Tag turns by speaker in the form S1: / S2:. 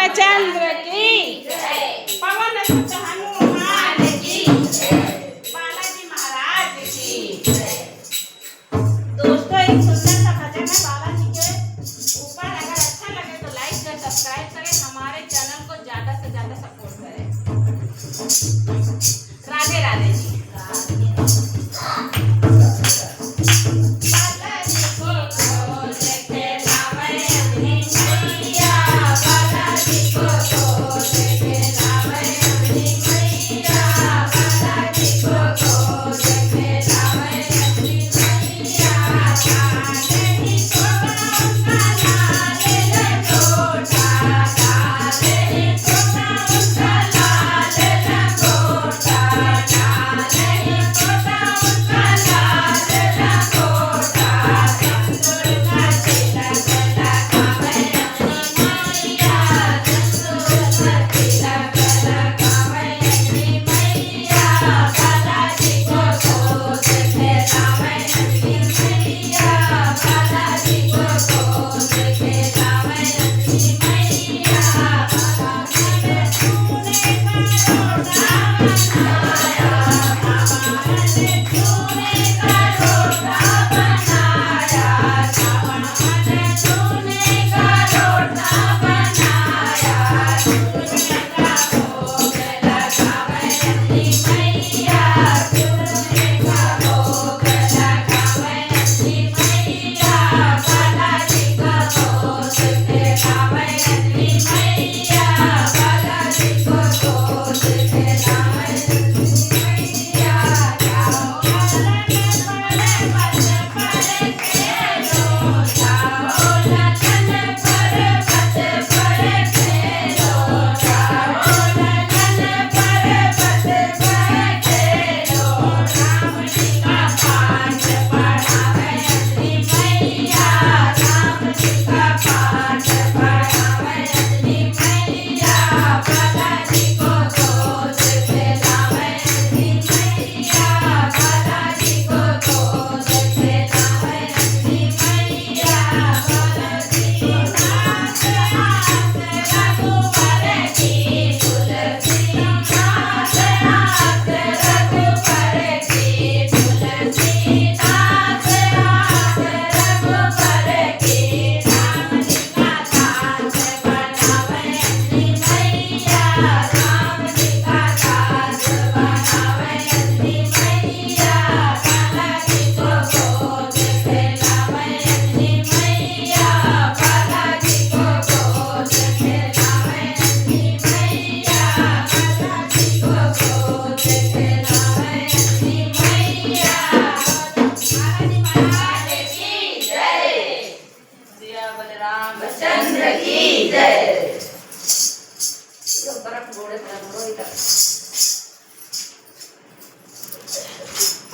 S1: रामचंद्र की पवन सुत हनुमान की बालाजी महाराज की। दोस्तों एक सुंदर सा भजन है बालाजी के ऊपर। अगर अच्छा लगे तो लाइक करें, सब्सक्राइब करें, हमारे चैनल को ज्यादा से ज्यादा सपोर्ट करें। राधे राधे जी। रामचंद्र की जय। बर्फ घोड़े पर